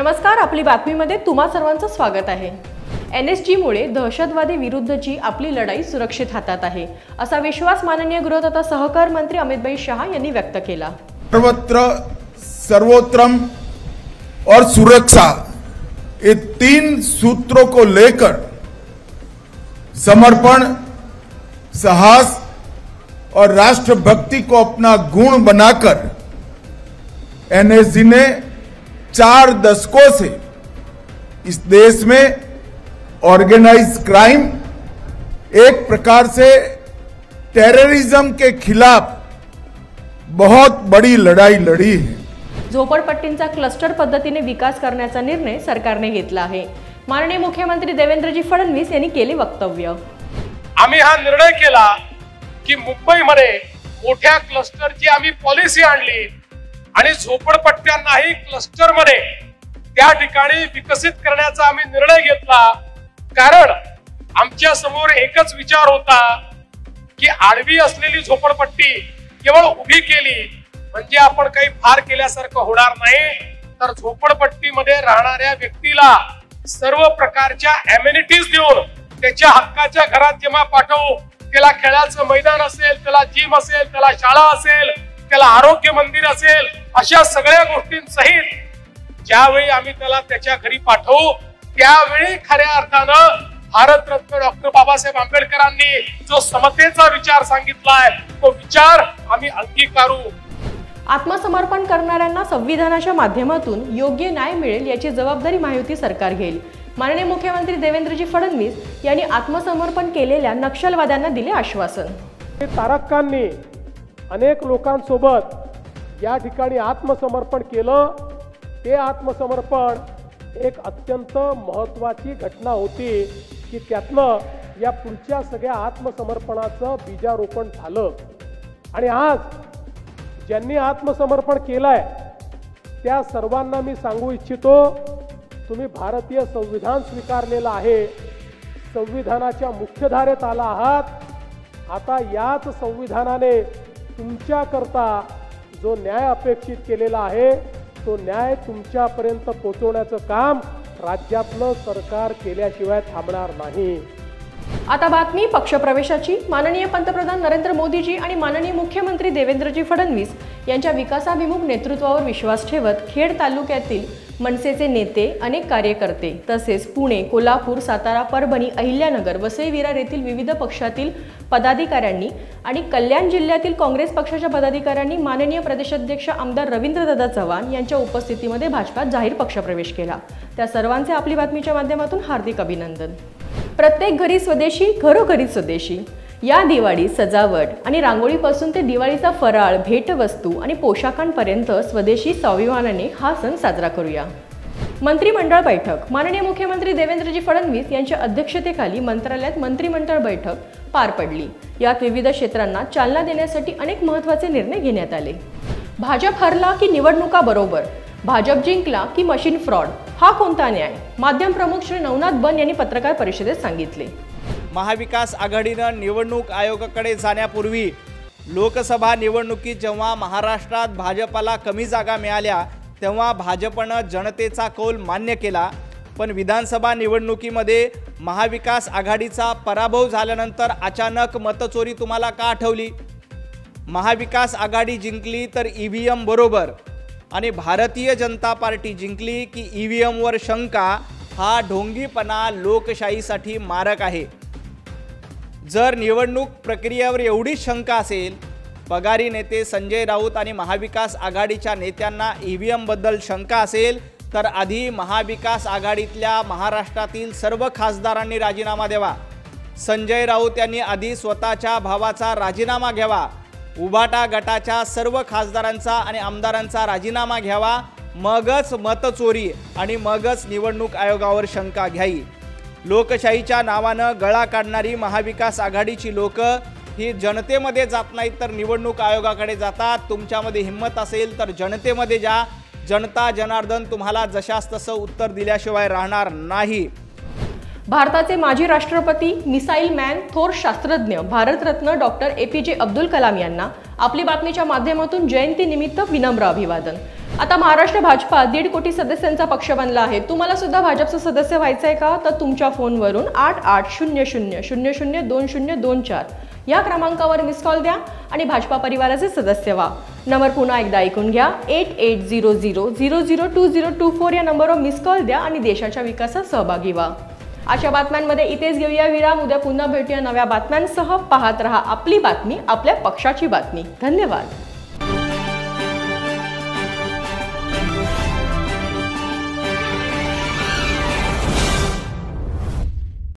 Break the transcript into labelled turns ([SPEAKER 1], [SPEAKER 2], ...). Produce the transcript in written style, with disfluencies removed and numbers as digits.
[SPEAKER 1] नमस्कार, आपली बातमीमध्ये तुम्हा सर्वांचं स्वागत आहे। NSG मुळे दहशतवादी विरुद्धची आपली लढाई सुरक्षित हातात आहे, असा विश्वास माननीय गृह तथा सहकार मंत्री अमित शाह यांनी व्यक्त केला।
[SPEAKER 2] सर्वत्र सर्वोत्तम और सुरक्षा, ये तीन सूत्रों को लेकर समर्पण, साहस और राष्ट्रभक्ति को अपना गुण बनाकर NSG ने 4 दशकों से इस देश में ऑर्गेनाइज क्राइम, एक प्रकार से टेररिज्म के खिलाफ बहुत बड़ी लड़ाई लड़ी है।
[SPEAKER 1] झोपडपट्टींचा क्लस्टर पद्धतीने विकास करण्याचा निर्णय सरकारने घेतला आहे। माननीय मुख्यमंत्री देवेंद्रजी फडणवीस यांनी केले वक्तव्य।
[SPEAKER 3] आम्ही हा निर्णय केला की मुंबईमध्ये मोठ्या क्लस्टरची आम्ही पॉलिसी आणली आणि झोपडपट्ट्यांनाही क्लस्टरमध्ये त्या ठिकाणी विकसित करण्याचा आम्ही निर्णय घेतला। कारण आमच्या समोर एकच विचार होता की आडवी असलेली झोपडपट्टी केवळ उभी केली म्हणजे आपण काही फार केल्यासारखं होणार नाही, तर झोपडपट्टीमध्ये राहणाऱ्या व्यक्तीला सर्व प्रकारच्या अमेनिटीज देऊन त्याच्या हक्काच्या घरात जेव्हा पाठवू, त्याला खेळाचं मैदान असेल, त्याला जिम असेल, त्याला शाळा असेल, त्याला आरोग्य मंदिर असेल, अशा सगळ्या गोष्टींसहित ज्यावेळी आम्ही त्याला त्याच्या घरी पाठवू, त्यावेळी खऱ्या अर्थानं भारतरत्न डॉक्टर बाबासाहेब आंबेडकरांनी जो समतेचा विचार सांगितलाय तो विचार आम्ही अंगीकारू।
[SPEAKER 1] आत्मसमर्पण करणाऱ्यांना संविधानाच्या माध्यमातून योग्य न्याय मिळेल याची जबाबदारी महायुती सरकार घेईल। माननीय मुख्यमंत्री देवेंद्रजी फडणवीस यांनी आत्मसमर्पण केलेल्या नक्षलवाद्यांना दिले आश्वासन।
[SPEAKER 4] तारकांनी अनेक लोकांसोबत या ठिकाणी आत्मसमर्पण केलं। ते आत्मसमर्पण एक अत्यंत महत्त्वाची घटना होती की त्यातनं या पुढच्या सगळ्या आत्मसमर्पणाचं बीजारोपण झालं। आणि आज ज्यांनी आत्मसमर्पण केलंय त्या सर्वांना मी सांगू इच्छितो, तुम्ही भारतीय संविधान स्वीकारलेलं आहे, संविधानाच्या मुख्यधारेत आला आहात। आता याच संविधानाने तुमच्याकरता जो न्याय अपेक्षित केलेला आहे तो न्याय तुमच्यापर्यंत पोहोचवण्याचं काम राज्यातलं सरकार केल्याशिवाय थांबणार नाही।
[SPEAKER 1] आता बातमी पक्षप्रवेशाची। माननीय पंतप्रधान नरेंद्र मोदीजी आणि माननीय मुख्यमंत्री देवेंद्रजी फडणवीस यांच्या विकासाभिमुख नेतृत्वावर विश्वास ठेवत खेड तालुक्यातील मनसेचे नेते, अनेक कार्यकर्ते तसेच पुणे, कोल्हापूर, सातारा, परभणी, अहिल्यानगर, वसई विरार येथील विविध पक्षातील पदाधिकाऱ्यांनी आणि कल्याण जिल्ह्यातील काँग्रेस पक्षाच्या पदाधिकाऱ्यांनी माननीय प्रदेशाध्यक्ष आमदार रवींद्रदादा चव्हाण यांच्या उपस्थितीमध्ये भाजपात जाहीर पक्षप्रवेश केला। त्या सर्वांचे आपली बातमीच्या माध्यमातून हार्दिक अभिनंदन। प्रत्येक घरी स्वदेशी, घरोघरी स्वदेशी। या दिवाळी सजावट आणि रांगोळीपासून ते दिवाळीचा फराळ, भेटवस्तू आणि पोशाखांपर्यंत स्वदेशी स्वाभिमानाने हा सण साजरा करूया। मंत्रिमंडळ बैठक। माननीय मुख्यमंत्री देवेंद्रजी फडणवीस यांच्या अध्यक्षतेखाली मंत्रालयात मंत्रिमंडळ बैठक पार पडली। यात विविध क्षेत्रांना चालना देण्यासाठी अनेक महत्त्वाचे निर्णय घेण्यात आले। भाजप हरला की निवडणुका बरोबर, भाजप जिंकला की मशीन फ्रॉड, हा कोणता न्याय? माध्यम प्रमुख श्री नवनाथ बन यांनी पत्रकार परिषदेत सांगितले।
[SPEAKER 5] महाविकास आघाडीनं निवडणूक आयोगाकडे जाण्यापूर्वी लोकसभा निवडणुकीत जेव्हा महाराष्ट्रात भाजपला कमी जागा मिळाल्या तेव्हा भाजपनं जनतेचा कौल मान्य केला, पण विधानसभा निवडणुकीमध्ये महाविकास आघाडीचा पराभव झाल्यानंतर अचानक मतचोरी तुम्हाला का आठवली? महाविकास आघाडी जिंकली तर EVM बरोबर आणि भारतीय जनता पार्टी जिंकली की EVM वर शंका, हा ढोंगीपणा लोकशाहीसाठी मारक आहे। जर निवडणूक प्रक्रियेवर एवढी शंका असेल, पगारी नेते संजय राऊत आणि महाविकास आघाडीच्या नेत्यांना EVM बद्दल शंका असेल, तर आधी महाविकास आघाडीतल्या महाराष्ट्रातील सर्व खासदारांनी राजीनामा द्यावा। संजय राऊत यांनी आधी स्वतःच्या भावाचा राजीनामा घ्यावा, उभाटा गटाच्या सर्व खासदारांचा आणि आमदारांचा राजीनामा घ्यावा, मगच मतचोरी आणि मगच निवडणूक आयोगावर शंका घ्यावी। लोकशाहीच्या नावानं गळा काढणारी महाविकास आघाडीची लोक ही जनतेमध्ये जात नाहीत तर निवडणूक आयोगाकडे जातात। तुमच्यामध्ये हिम्मत असेल तर जनतेमध्ये जा, जनता जनार्दन तुम्हाला जशास तसं उत्तर दिल्याशिवाय राहणार नाही।
[SPEAKER 1] भारताचे माजी राष्ट्रपती, मिसाईल मॅन, थोर शास्त्रज्ञ, भारतरत्न डॉक्टर APJ अब्दुल कलाम यांना आपली बातमीच्या माध्यमातून जयंती निमित्त विनम्र अभिवादन। आता महाराष्ट्र भाजपा 1.5 कोटी सदस्यांचा पक्ष बनला आहे. तुम्हाला सुद्धा भाजपचं सदस्य व्हायचं आहे का? तर तुमच्या फोनवरून 8800002024 या क्रमांकावर मिस कॉल द्या आणि भाजपा परिवाराचे सदस्य व्हा. नंबर पुन्हा एकदा ऐकून घ्या. 8800002024 या नंबरवर मिस कॉल द्या आणि देशाच्या विकासात सहभागी व्हा. अशा बातम्यांमध्ये इथेच घेऊया विराम. उद्या पुन्हा भेटूया नव्या बातम्यांसह. पाहत रहा आपली बातमी, आपल्या पक्षाची बातमी. धन्यवाद.